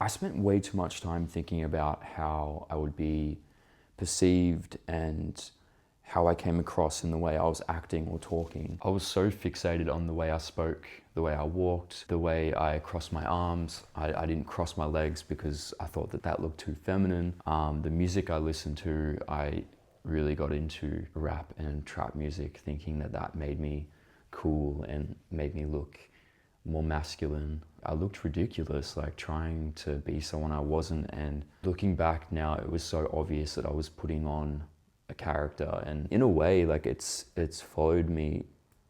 I spent way too much time thinking about how I would be perceived and how I came across in the way I was acting or talking. I was so fixated on the way I spoke, the way I walked, the way I crossed my arms. I didn't cross my legs because I thought that that looked too feminine. The music I listened to, I really got into rap and trap music, thinking that that made me cool and made me look more masculine. I looked ridiculous, like trying to be someone I wasn't, and looking back now, it was so obvious that I was putting on a character, and in a way, like it's followed me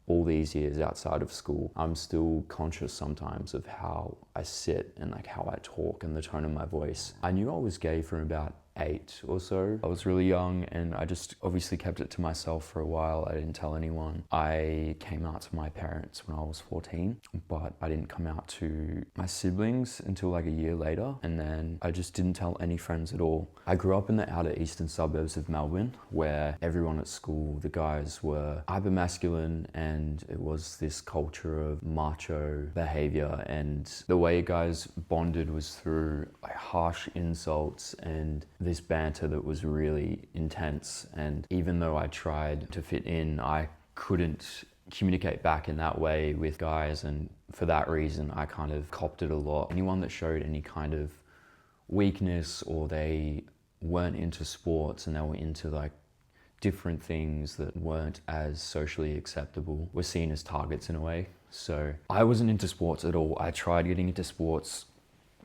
all these years outside of school. I'm still conscious sometimes of how I sit and like how I talk and the tone of my voice. I knew I was gay from about 8 or so. I was really young and I just obviously kept it to myself for a while. I didn't tell anyone. I came out to my parents when I was 14, but I didn't come out to my siblings until like a year later, and then I just didn't tell any friends at all. I grew up in the outer eastern suburbs of Melbourne, where everyone at school, the guys were hyper masculine, and it was this culture of macho behavior, and the way guys bonded was through like harsh insults and this banter that was really intense. And even though I tried to fit in, I couldn't communicate back in that way with guys, and for that reason I kind of copped it a lot. Anyone that showed any kind of weakness, or they weren't into sports and they were into like different things that weren't as socially acceptable, were seen as targets in a way. So I wasn't into sports at all. I tried getting into sports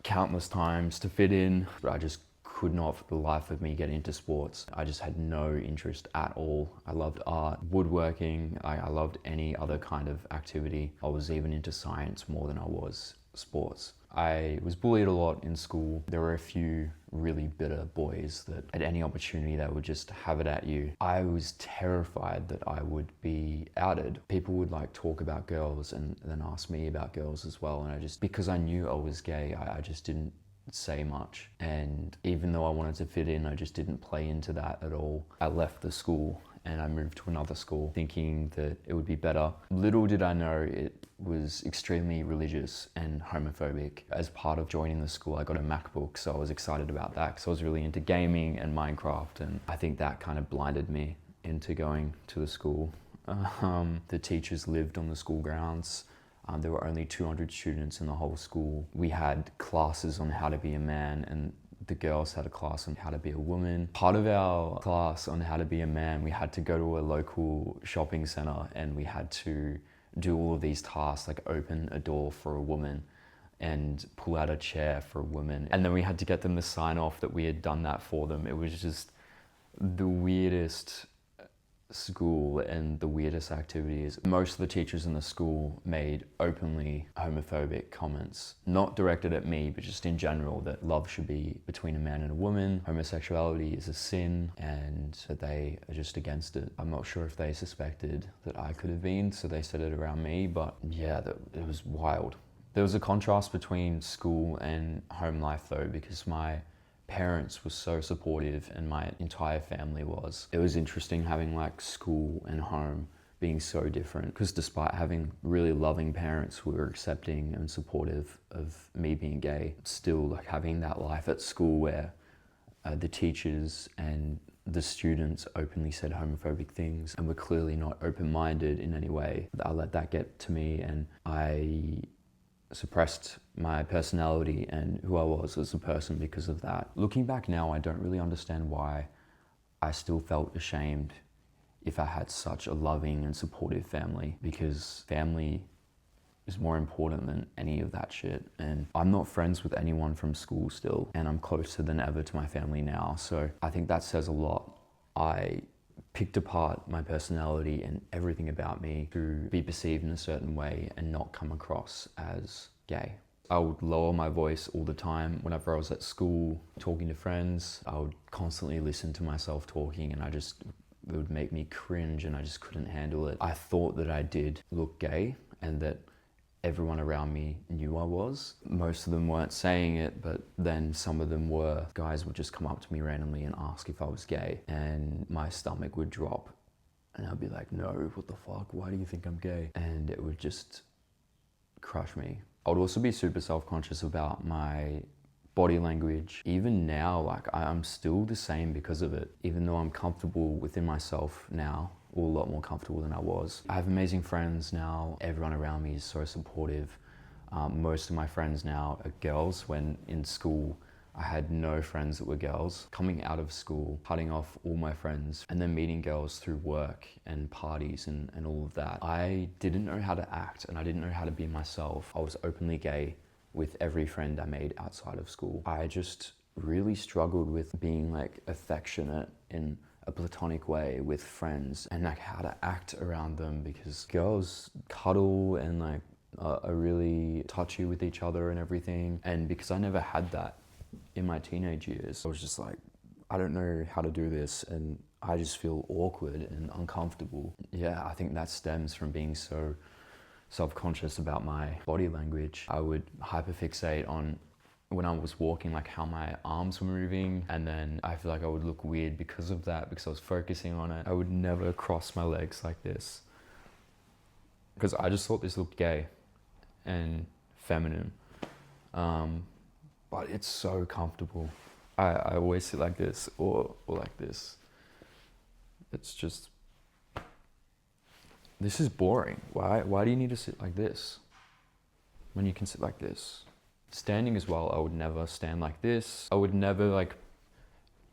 countless times to fit in, but I just could not for the life of me get into sports. I just had no interest at all. I loved art, woodworking, I loved any other kind of activity. I was even into science more than I was sports. I was bullied a lot in school. There were a few really bitter boys that at any opportunity they would just have it at you. I was terrified that I would be outed. People would like talk about girls and then ask me about girls as well, and I just, because I knew I was gay, I just didn't say much. And even though I wanted to fit in, I just didn't play into that at all. I left the school and I moved to another school thinking that it would be better. Little did I know it was extremely religious and homophobic. As part of joining the school, I got a MacBook, so I was excited about that because I was really into gaming and Minecraft, and I think that kind of blinded me into going to the school. The teachers lived on the school grounds. There were only 200 students in the whole school. We had classes on how to be a man, and the girls had a class on how to be a woman. Part of our class on how to be a man, we had to go to a local shopping center and we had to do all of these tasks, like open a door for a woman and pull out a chair for a woman. And then we had to get them to sign off that we had done that for them. It was just the weirdest school and the weirdest activities. Most of the teachers in the school made openly homophobic comments, not directed at me, but just in general, that love should be between a man and a woman, homosexuality is a sin, and that they are just against it. I'm not sure if they suspected that I could have been, so they said it around me, but yeah, it was wild. There was a contrast between school and home life though, because my parents were so supportive and my entire family was. It was interesting having like school and home being so different, because despite having really loving parents who were accepting and supportive of me being gay, still like having that life at school where the teachers and the students openly said homophobic things and were clearly not open-minded in any way. I let that get to me, and I suppressed my personality and who I was as a person because of that. Looking back now, I don't really understand why I still felt ashamed if I had such a loving and supportive family, because family is more important than any of that shit. And I'm not friends with anyone from school still, and I'm closer than ever to my family now. So I think that says a lot. I picked apart my personality and everything about me to be perceived in a certain way and not come across as gay. I would lower my voice all the time. Whenever I was at school talking to friends, I would constantly listen to myself talking, and it would make me cringe and I just couldn't handle it. I thought that I did look gay and that everyone around me knew I was. Most of them weren't saying it, but then some of them were. Guys would just come up to me randomly and ask if I was gay, and my stomach would drop and I'd be like, no, what the fuck? Why do you think I'm gay? And it would just crush me. I would also be super self-conscious about my body language. Even now, like I'm still the same because of it, even though I'm comfortable within myself now, or a lot more comfortable than I was. I have amazing friends now. Everyone around me is so supportive. Most of my friends now are girls. When in school, I had no friends that were girls. Coming out of school, cutting off all my friends, and then meeting girls through work and parties and all of that. I didn't know how to act, and I didn't know how to be myself. I was openly gay with every friend I made outside of school. I just really struggled with being like affectionate in a platonic way with friends, and like how to act around them, because girls cuddle and like are really touchy with each other and everything. And because I never had that in my teenage years, I was just like, I don't know how to do this, and I just feel awkward and uncomfortable. Yeah, I think that stems from being so self-conscious about my body language. I would hyperfixate on when I was walking, like how my arms were moving, and then I feel like I would look weird because of that, because I was focusing on it. I would never cross my legs like this, because I just thought this looked gay and feminine. But it's so comfortable. I always sit like this or like this. It's just, this is boring. Why do you need to sit like this when you can sit like this? Standing as well, I would never stand like this. I would never like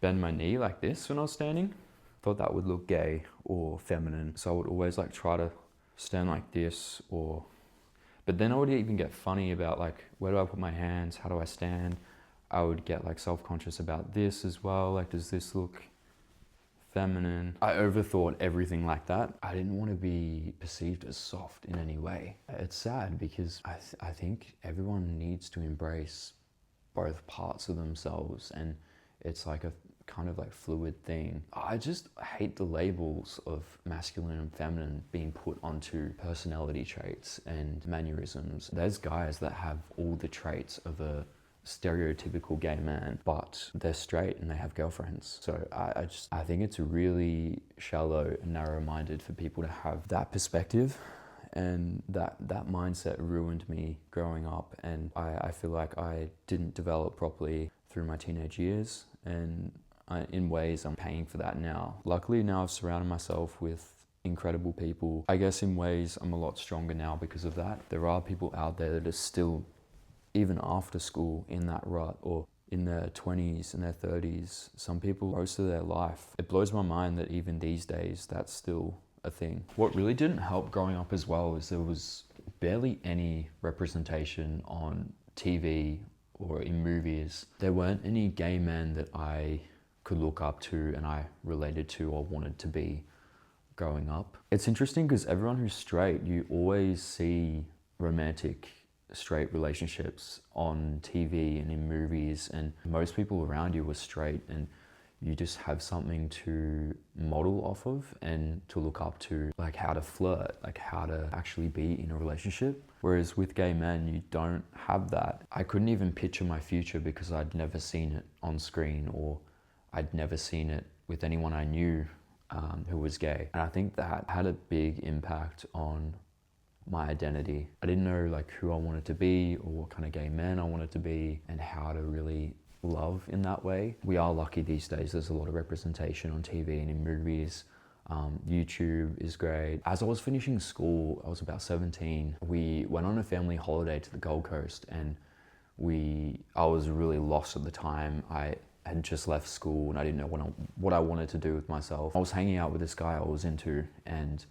bend my knee like this when I was standing. Thought that would look gay or feminine. So I would always like try to stand like this, but then I would even get funny about like, where do I put my hands? How do I stand? I would get like self-conscious about this as well. Like, does this look feminine? I overthought everything like that. I didn't want to be perceived as soft in any way. It's sad because I think everyone needs to embrace both parts of themselves, and it's like a kind of like fluid thing. I just hate the labels of masculine and feminine being put onto personality traits and mannerisms. There's guys that have all the traits of a stereotypical gay man, but they're straight and they have girlfriends. So I think it's really shallow and narrow-minded for people to have that perspective, and that mindset ruined me growing up, and I feel like I didn't develop properly through my teenage years, and in ways I'm paying for that now. Luckily now I've surrounded myself with incredible people. I guess in ways I'm a lot stronger now because of that. There are people out there that are still, even after school, in that rut, or in their 20s and their 30s. Some people most of their life. It blows my mind that even these days that's still a thing. What really didn't help growing up as well is there was barely any representation on TV or in movies. There weren't any gay men that I could look up to and I related to or wanted to be growing up. It's interesting because everyone who's straight, you always see romantic straight relationships on TV and in movies, and most people around you were straight, and you just have something to model off of and to look up to, like how to flirt, like how to actually be in a relationship. Whereas with gay men, you don't have that. I couldn't even picture my future because I'd never seen it on screen, or I'd never seen it with anyone I knew who was gay. And I think that had a big impact on my identity. I didn't know like who I wanted to be or what kind of gay man I wanted to be and how to really love in that way. We are lucky these days. There's a lot of representation on TV and in movies. YouTube is great. As I was finishing school, I was about 17. We went on a family holiday to the Gold Coast, and I was really lost at the time. I had just left school and I didn't know what I wanted to do with myself. I was hanging out with this guy I was into, and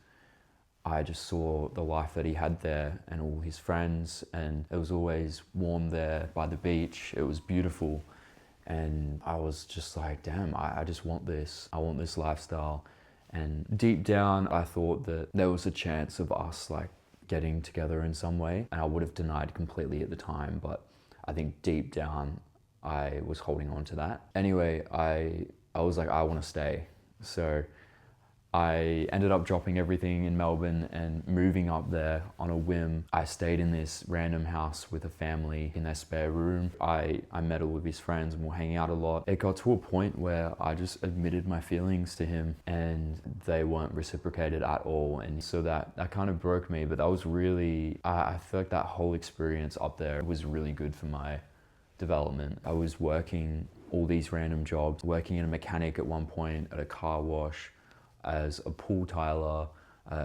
I just saw the life that he had there and all his friends, and it was always warm there by the beach. It was beautiful, and I was just like, damn, I just want this. I want this lifestyle. And deep down, I thought that there was a chance of us like getting together in some way, and I would have denied completely at the time, but I think deep down, I was holding on to that. Anyway, I was like, I want to stay. So I ended up dropping everything in Melbourne and moving up there on a whim. I stayed in this random house with a family in their spare room. I met all of his friends and we were hanging out a lot. It got to a point where I just admitted my feelings to him and they weren't reciprocated at all. And so that kind of broke me, but that was really, I feel like that whole experience up there was really good for my development. I was working all these random jobs, working in a mechanic at one point, at a car wash, as a pool tiler,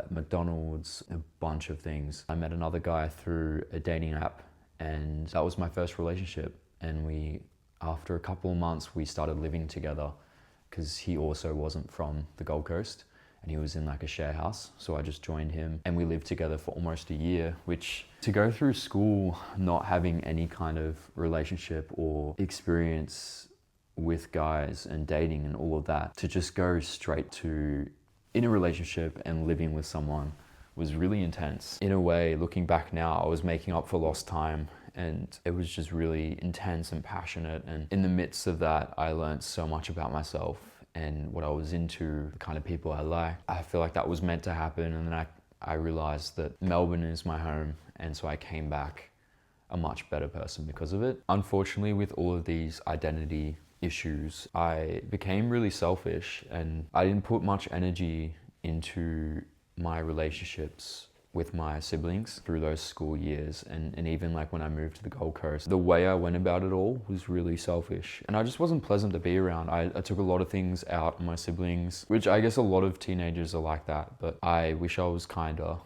McDonald's, a bunch of things. I met another guy through a dating app, and that was my first relationship. And after a couple of months, we started living together because he also wasn't from the Gold Coast and he was in like a share house. So I just joined him and we lived together for almost a year, which to go through school not having any kind of relationship or experience with guys and dating and all of that, to just go straight to in a relationship and living with someone was really intense. In a way, looking back now, I was making up for lost time and it was just really intense and passionate. And in the midst of that, I learned so much about myself and what I was into, the kind of people I like. I feel like that was meant to happen. And then I realized that Melbourne is my home. And so I came back a much better person because of it. Unfortunately, with all of these identity issues, I became really selfish and I didn't put much energy into my relationships with my siblings through those school years and even like when I moved to the Gold Coast. The way I went about it all was really selfish and I just wasn't pleasant to be around. I took a lot of things out on my siblings, which I guess a lot of teenagers are like that, but I wish I was kinder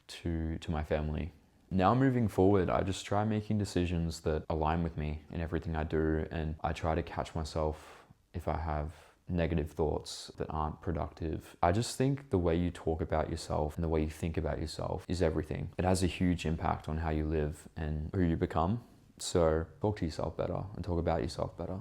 to my family. Now moving forward, I just try making decisions that align with me in everything I do, and I try to catch myself if I have negative thoughts that aren't productive. I just think the way you talk about yourself and the way you think about yourself is everything. It has a huge impact on how you live and who you become. So talk to yourself better and talk about yourself better.